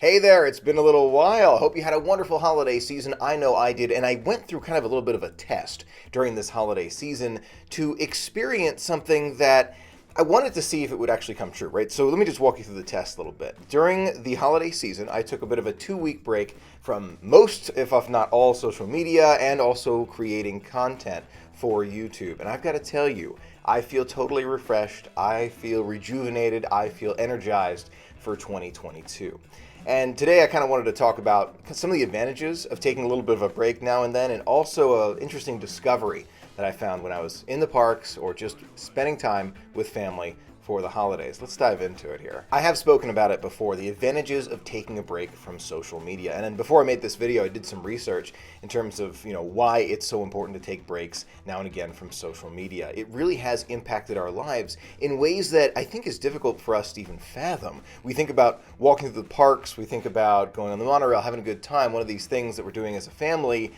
Hey there, it's been a little while. Hope you had a wonderful holiday season. I know I did, and I went through kind of a little bit of a test during this holiday season to experience something that I wanted to see if it would actually come true, right? So let me just walk you through the test a little bit. During the holiday season, I took a bit of a 2-week break from most, if not all, social media and also creating content for YouTube. And I've got to tell you, I feel totally refreshed. I feel rejuvenated. I feel energized for 2022. And today I kind of wanted to talk about some of the advantages of taking a little bit of a break now and then, and also an interesting discovery that I found when I was in the parks or just spending time with family for the holidays. Let's dive into it here. I have spoken about it before, the advantages of taking a break from social media. And then before I made this video, I did some research in terms of, why it's so important to take breaks now and again from social media. It really has impacted our lives in ways that I think is difficult for us to even fathom. We think about walking through the parks, we think about going on the monorail, having a good time, one of these things that we're doing as a family.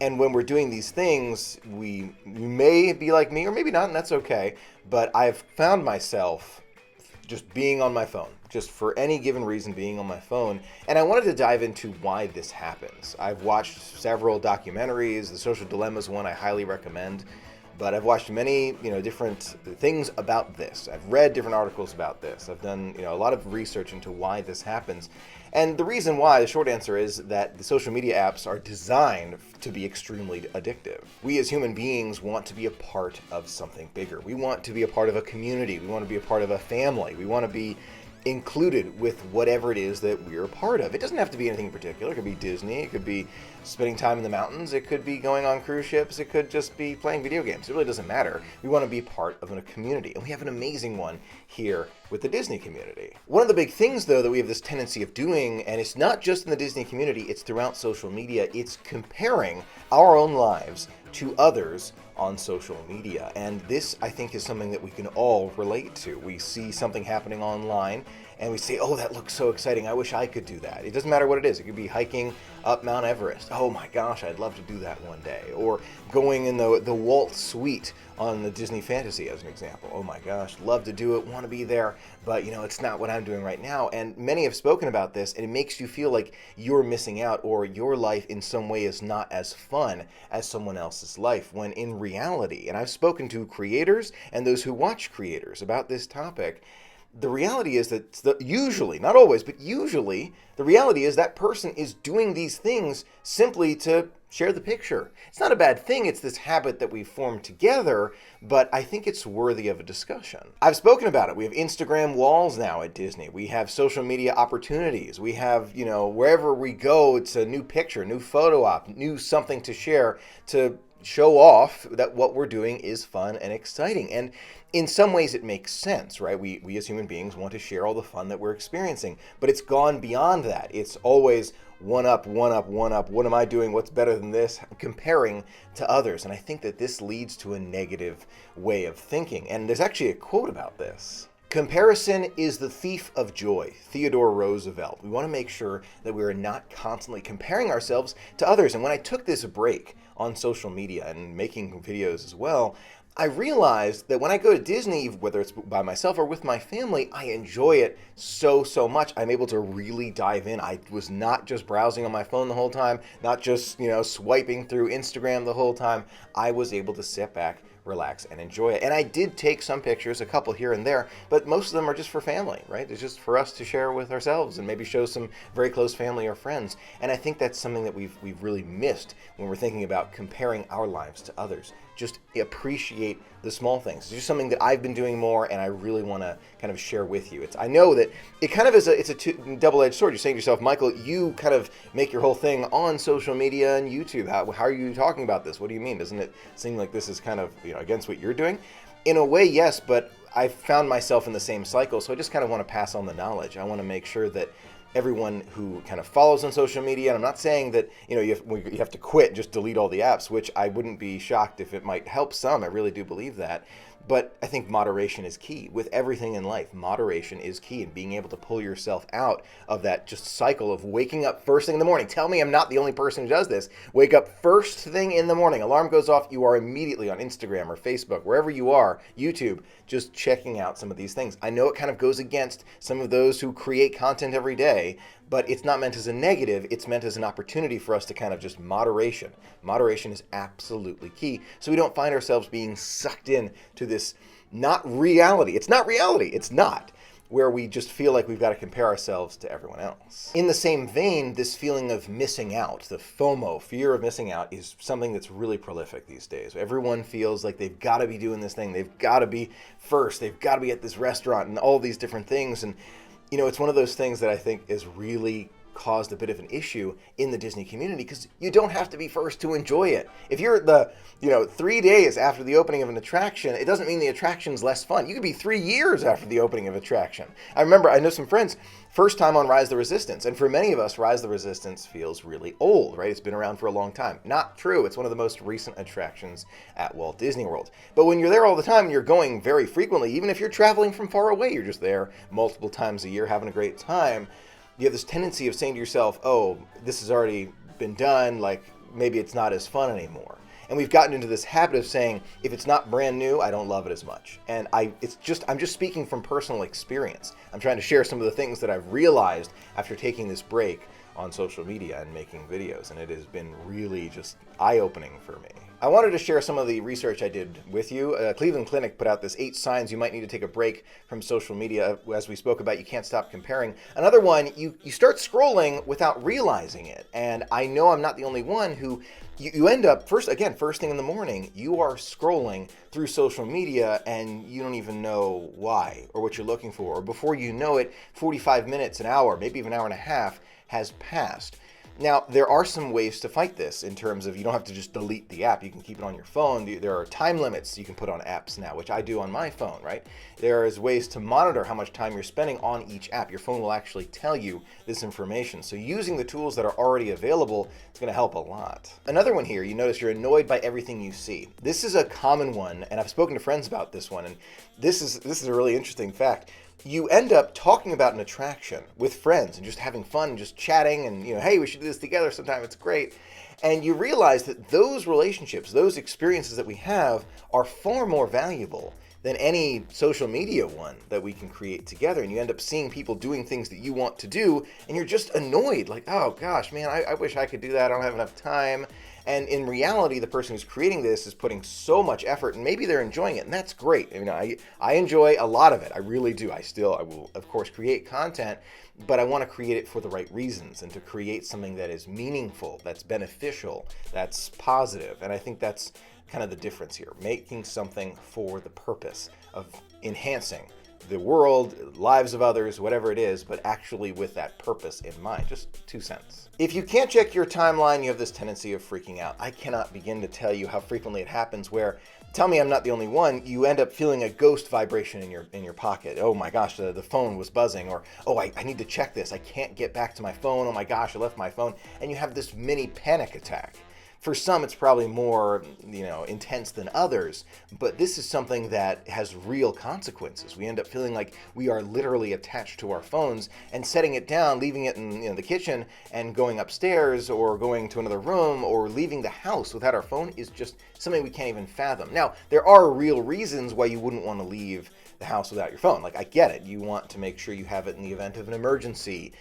And when we're doing these things, you may be like me, or maybe not, and that's okay. But I've found myself just being on my phone, just for any given reason being on my phone. And I wanted to dive into why this happens. I've watched several documentaries. The Social Dilemma is one I highly recommend. But I've watched many, different things about this. I've read different articles about this. I've done, a lot of research into why this happens. And the reason why, the short answer is that the social media apps are designed to be extremely addictive. We as human beings want to be a part of something bigger. We want to be a part of a community. We want to be a part of a family. We want to be included with whatever it is that we're a part of. It doesn't have to be anything in particular. It could be Disney, it could be spending time in the mountains, it could be going on cruise ships, it could just be playing video games. It really doesn't matter. We want to be part of a community, and we have an amazing one here with the Disney community. One of the big things, though, that we have this tendency of doing, and it's not just in the Disney community, it's throughout social media, it's comparing our own lives to others on social media. And this, I think, is something that we can all relate to. We see something happening online and we say, oh, that looks so exciting. I wish I could do that. It doesn't matter what it is. It could be hiking up Mount Everest. Oh my gosh, I'd love to do that one day. Or going in the Walt Suite on the Disney Fantasy as an example. Oh my gosh, love to do it, want to be there, but it's not what I'm doing right now. And many have spoken about this, and it makes you feel like you're missing out, or your life in some way is not as fun as someone else's life, when in reality, and I've spoken to creators and those who watch creators about this topic, the reality is that usually, not always, but usually, the reality is that person is doing these things simply to share the picture. It's not a bad thing, it's this habit that we've formed together, but I think it's worthy of a discussion. I've spoken about it. We have Instagram walls now at Disney. We have social media opportunities. We have, wherever we go, it's a new picture, new photo op, new something to share to show off that what we're doing is fun and exciting. And in some ways it makes sense, right? We as human beings want to share all the fun that we're experiencing, but it's gone beyond that. It's always one up, one up, one up. What am I doing? What's better than this? Comparing to others. And I think that this leads to a negative way of thinking. And there's actually a quote about this. Comparison is the thief of joy, Theodore Roosevelt. We want to make sure that we are not constantly comparing ourselves to others. And when I took this break on social media and making videos as well, I realized that when I go to Disney, whether it's by myself or with my family, I enjoy it so much. I'm able to really dive in. I was not just browsing on my phone the whole time, not just, swiping through Instagram the whole time. I was able to sit back, relax, and enjoy it. And I did take some pictures, a couple here and there, but most of them are just for family, right? It's just for us to share with ourselves and maybe show some very close family or friends. And I think that's something that we've really missed when we're thinking about comparing our lives to others. Just appreciate the small things. It's just something that I've been doing more, and I really want to kind of share with you. I know that it kind of is it's a double-edged sword. You're saying to yourself, Michael, you kind of make your whole thing on social media and YouTube. How are you talking about this? What do you mean? Doesn't it seem like this is kind of against what you're doing? In a way, yes, but I found myself in the same cycle, so I just kind of want to pass on the knowledge. I want to make sure that everyone who kind of follows on social media, and I'm not saying that you have to quit, just delete all the apps, which I wouldn't be shocked if it might help some. I really do believe that. But I think moderation is key. With everything in life, moderation is key, and being able to pull yourself out of that just cycle of waking up first thing in the morning. Tell me I'm not the only person who does this. Wake up first thing in the morning. Alarm goes off. You are immediately on Instagram or Facebook, wherever you are, YouTube, just checking out some of these things. I know it kind of goes against some of those who create content every day, but it's not meant as a negative. It's meant as an opportunity for us to kind of just moderation. Moderation is absolutely key, so we don't find ourselves being sucked in to this not reality. It's not reality. It's not. Where we just feel like we've got to compare ourselves to everyone else. In the same vein, this feeling of missing out, the FOMO, fear of missing out, is something that's really prolific these days. Everyone feels like they've got to be doing this thing. They've got to be first. They've got to be at this restaurant and all these different things. And, you know, it's one of those things that I think is really caused a bit of an issue in the Disney community, because you don't have to be first to enjoy it. If you're 3 days after the opening of an attraction, it doesn't mean the attraction's less fun. You could be 3 years after the opening of an attraction. I know some friends, first time on Rise the Resistance, and for many of us, Rise the Resistance feels really old, right? It's been around for a long time. Not true. It's one of the most recent attractions at Walt Disney World. But when you're there all the time, you're going very frequently, even if you're traveling from far away, you're just there multiple times a year having a great time. You have this tendency of saying to yourself, oh, this has already been done, like maybe it's not as fun anymore. And we've gotten into this habit of saying, if it's not brand new, I don't love it as much. And I'm just speaking from personal experience. I'm trying to share some of the things that I've realized after taking this break on social media and making videos, and it has been really just eye-opening for me. I wanted to share some of the research I did with you. Cleveland Clinic put out this 8 signs you might need to take a break from social media. As we spoke about, you can't stop comparing. Another one, you start scrolling without realizing it. And I know I'm not the only one who, you end up, first thing in the morning, you are scrolling through social media and you don't even know why or what you're looking for. Or before you know it, 45 minutes, an hour, maybe even an hour and a half has passed. Now, there are some ways to fight this in terms of you don't have to just delete the app. You can keep it on your phone. There are time limits you can put on apps now, which I do on my phone, right? There is ways to monitor how much time you're spending on each app. Your phone will actually tell you this information. So using the tools that are already available is going to help a lot. Another one here, you notice you're annoyed by everything you see. This is a common one, and I've spoken to friends about this one, and this is a really interesting fact. You end up talking about an attraction with friends and just having fun and just chatting and, hey, we should do this together sometime. It's great. And you realize that those relationships, those experiences that we have are far more valuable than any social media one that we can create together. And you end up seeing people doing things that you want to do, and you're just annoyed. Like, oh gosh, man, I wish I could do that. I don't have enough time. And in reality, the person who's creating this is putting so much effort, and maybe they're enjoying it, and that's great. I enjoy a lot of it. I really do. I will, of course, create content, but I want to create it for the right reasons and to create something that is meaningful, that's beneficial, that's positive. And I think that's kind of the difference here, making something for the purpose of enhancing the world, lives of others, whatever it is, but actually with that purpose in mind. Just 2 cents. If you can't check your timeline, you have this tendency of freaking out. I cannot begin to tell you how frequently it happens where, tell me I'm not the only one, you end up feeling a ghost vibration in your pocket. Oh my gosh, the phone was buzzing, or oh, I need to check this. I can't get back to my phone. Oh my gosh, I left my phone. And you have this mini panic attack. For some, it's probably more, intense than others, but this is something that has real consequences. We end up feeling like we are literally attached to our phones, and setting it down, leaving it in the kitchen, and going upstairs or going to another room or leaving the house without our phone is just something we can't even fathom. Now, there are real reasons why you wouldn't want to leave the house without your phone. Like, I get it. You want to make sure you have it in the event of an emergency.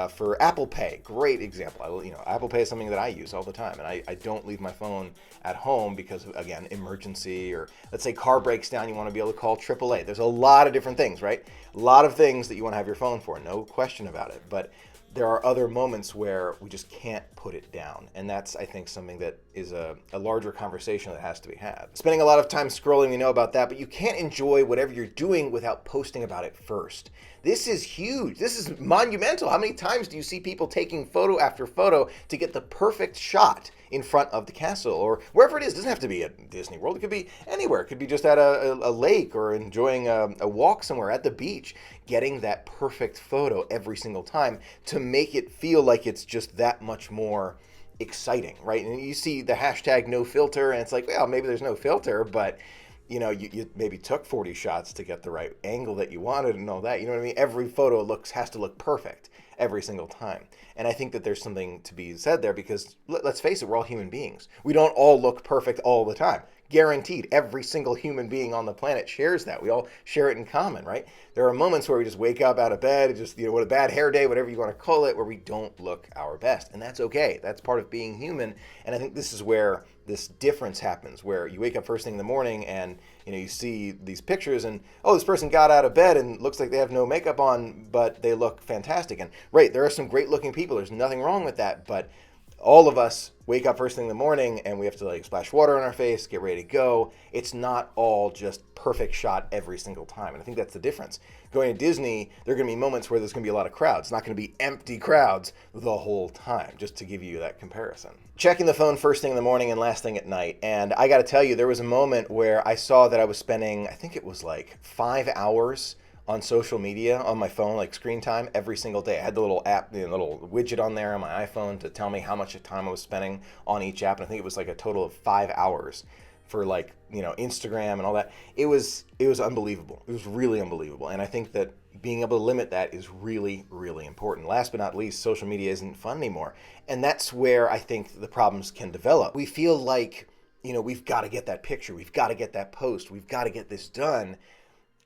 For Apple Pay, great example. Apple Pay is something that I use all the time, and I don't leave my phone at home because of, again, emergency, or let's say car breaks down, you want to be able to call AAA. There's a lot of different things, right? A lot of things that you want to have your phone for, no question about it. But there are other moments where we just can't put it down. And that's, I think, something that is a larger conversation that has to be had. Spending a lot of time scrolling, we know about that, but you can't enjoy whatever you're doing without posting about it first. This is huge. This is monumental. How many times do you see people taking photo after photo to get the perfect shot in front of the castle or wherever it is? It doesn't have to be at Disney World. It could be anywhere. It could be just at a lake or enjoying a walk somewhere at the beach, getting that perfect photo every single time to make it feel like it's just that much more exciting, right? And you see the hashtag no filter, and it's like, well, maybe there's no filter, but you maybe took 40 shots to get the right angle that you wanted and all that. You know what I mean? Every photo has to look perfect every single time. And I think that there's something to be said there because let's face it, we're all human beings. We don't all look perfect all the time. Guaranteed. Every single human being on the planet shares that. We all share it in common, right? There are moments where we just wake up out of bed, just, what a bad hair day, whatever you want to call it, where we don't look our best. And that's okay. That's part of being human. And I think this is where this difference happens, where you wake up first thing in the morning and, you see these pictures and, oh, this person got out of bed and looks like they have no makeup on, but they look fantastic. And right, there are some great looking people. There's nothing wrong with that. But all of us wake up first thing in the morning and we have to splash water on our face, get ready to go. It's not all just perfect shot every single time. And I think that's the difference. Going to Disney, there are going to be moments where there's going to be a lot of crowds. It's not going to be empty crowds the whole time, just to give you that comparison. Checking the phone first thing in the morning and last thing at night. And I got to tell you, there was a moment where I saw that I was spending, I think it was 5 hours on social media on my phone, screen time every single day. I had the little app, the little widget on there on my iPhone to tell me how much time I was spending on each app. And I think it was a total of 5 hours for Instagram and all that. It was unbelievable. It was really unbelievable. And I think that being able to limit that is really, really important. Last but not least, social media isn't fun anymore. And that's where I think the problems can develop. We feel like, we've got to get that picture. We've got to get that post. We've got to get this done.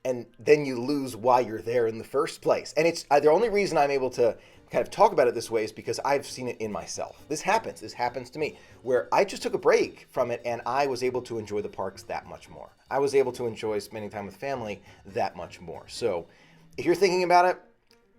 And then you lose why you're there in the first place. And it's the only reason I'm able to kind of talk about it this way is because I've seen it in myself. This happens to me, where I just took a break from it and I was able to enjoy the parks that much more. I was able to enjoy spending time with family that much more. So if you're thinking about it,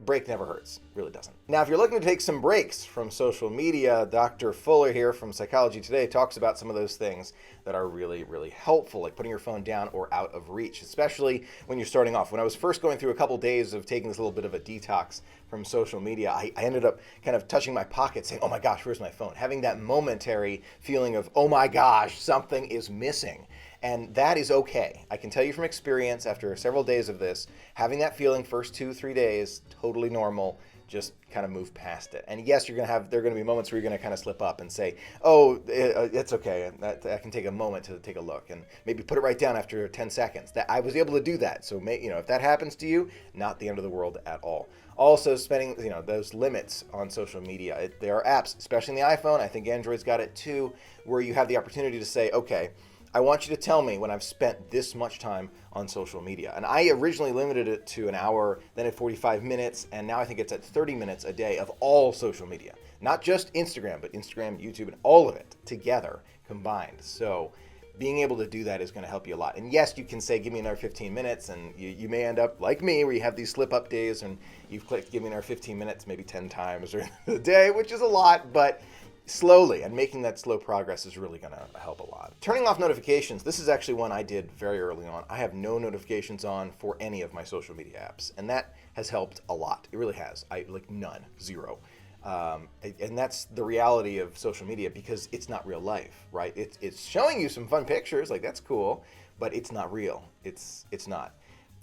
break never hurts. Really doesn't. Now, if you're looking to take some breaks from social media, Dr. Fuller here from Psychology Today talks about some of those things that are really, really helpful, like putting your phone down or out of reach, especially when you're starting off. When I was first going through a couple days of taking this little bit of a detox from social media, I ended up kind of touching my pocket saying, oh my gosh, where's my phone? Having that momentary feeling of, oh my gosh, something is missing. And that is okay. I can tell you from experience, after several days of this, having that feeling first 2-3 days, totally normal. Just kind of move past it. And yes, there are going to be moments where you're going to kind of slip up and say, oh, it's okay. I can take a moment to take a look and maybe put it right down after 10 seconds. That I was able to do that. So, if that happens to you, not the end of the world at all. Also, spending, those limits on social media. There are apps, especially in the iPhone. I think Android's got it too, where you have the opportunity to say, okay, I want you to tell me when I've spent this much time on social media. And I originally limited it to an hour, then at 45 minutes, and now I think it's at 30 minutes a day of all social media. Not just Instagram, but Instagram, YouTube, and all of it together, combined. So being able to do that is going to help you a lot. And yes, you can say, give me another 15 minutes, and you may end up like me, where you have these slip-up days, and you've clicked give me another 15 minutes maybe 10 times during the day, which is a lot, but slowly, and making that slow progress is really going to help a lot. Turning off notifications, this is actually one I did very early on. I have no notifications on for any of my social media apps, and that has helped a lot. It really has. None, zero. And that's the reality of social media, because it's not real life, right? It's showing you some fun pictures, that's cool, but it's not real. It's not.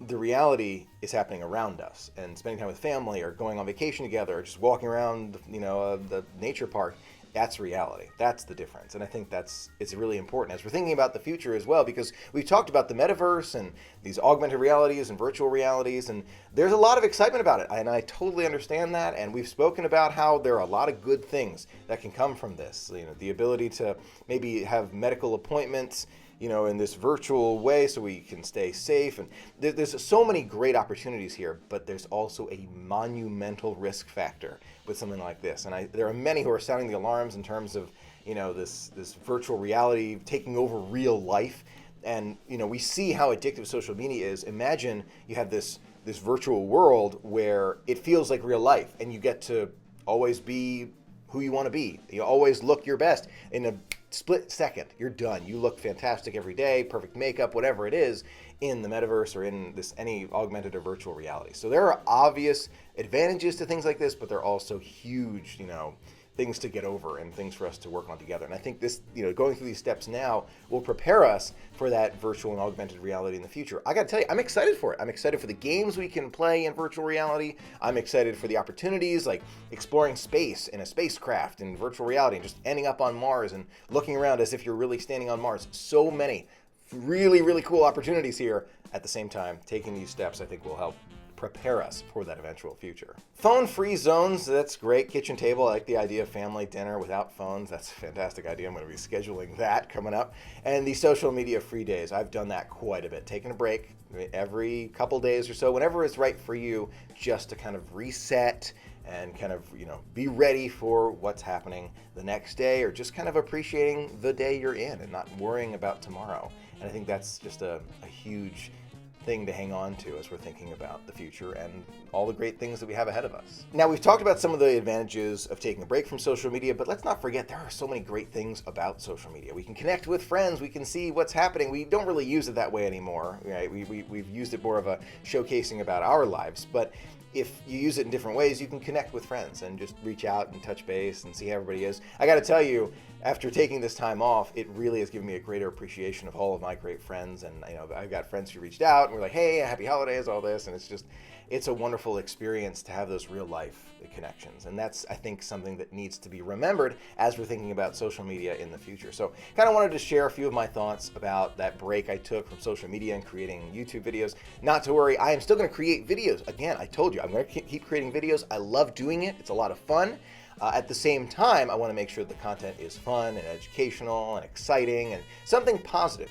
The reality is happening around us, and spending time with family or going on vacation together or just walking around, the nature park. That's reality. That's the difference. And I think it's really important as we're thinking about the future as well, because we've talked about the metaverse and these augmented realities and virtual realities, and there's a lot of excitement about it. And I totally understand that. And we've spoken about how there are a lot of good things that can come from this. The ability to maybe have medical appointments, in this virtual way so we can stay safe. And there's so many great opportunities here, but there's also a monumental risk factor with something like this. And there are many who are sounding the alarms in terms of, this virtual reality taking over real life. And, we see how addictive social media is. Imagine you have this virtual world where it feels like real life, and you get to always be who you want to be. You always look your best. In a split second, you're done. You look fantastic every day, perfect makeup, whatever it is, in the metaverse or in any augmented or virtual reality. So there are obvious advantages to things like this, but there are also huge, things to get over and things for us to work on together. And I think this, going through these steps now will prepare us for that virtual and augmented reality in the future. I got to tell you, I'm excited for it. I'm excited for the games we can play in virtual reality. I'm excited for the opportunities like exploring space in a spacecraft in virtual reality and just ending up on Mars and looking around as if you're really standing on Mars. So many really, really cool opportunities here. At the same time, taking these steps, I think, will help prepare us for that eventual future. Phone-free zones, that's great. Kitchen table, I like the idea of family dinner without phones. That's a fantastic idea. I'm going to be scheduling that coming up. And the social media free days, I've done that quite a bit. Taking a break every couple days or so, whenever it's right for you, just to kind of reset and kind of, be ready for what's happening the next day, or just kind of appreciating the day you're in and not worrying about tomorrow. And I think that's just a huge thing to hang on to as we're thinking about the future and all the great things that we have ahead of us. Now, we've talked about some of the advantages of taking a break from social media, but let's not forget there are so many great things about social media. We can connect with friends, we can see what's happening. We don't really use it that way anymore, right? We've used it more of a showcasing about our lives, but if you use it in different ways, you can connect with friends and just reach out and touch base and see how everybody is. I got to tell you, after taking this time off, it really has given me a greater appreciation of all of my great friends. And I've got friends who reached out and were like, hey, happy holidays, all this. And it's a wonderful experience to have those real life connections. And that's, I think, something that needs to be remembered as we're thinking about social media in the future. So kind of wanted to share a few of my thoughts about that break I took from social media and creating YouTube videos. Not to worry, I am still going to create videos. Again, I told you, I'm going to keep creating videos. I love doing it. It's a lot of fun. At the same time, I want to make sure the content is fun and educational and exciting and something positive.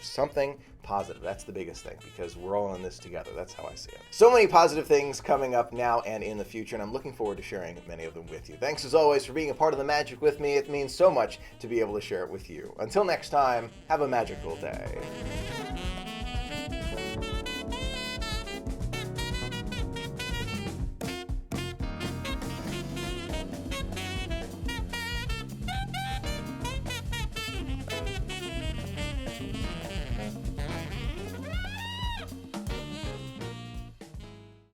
That's the biggest thing, because we're all in this together. That's how I see it. So many positive things coming up now and in the future, and I'm looking forward to sharing many of them with you. Thanks as always for being a part of the magic with me. It means so much to be able to share it with you. Until next time, have a magical day.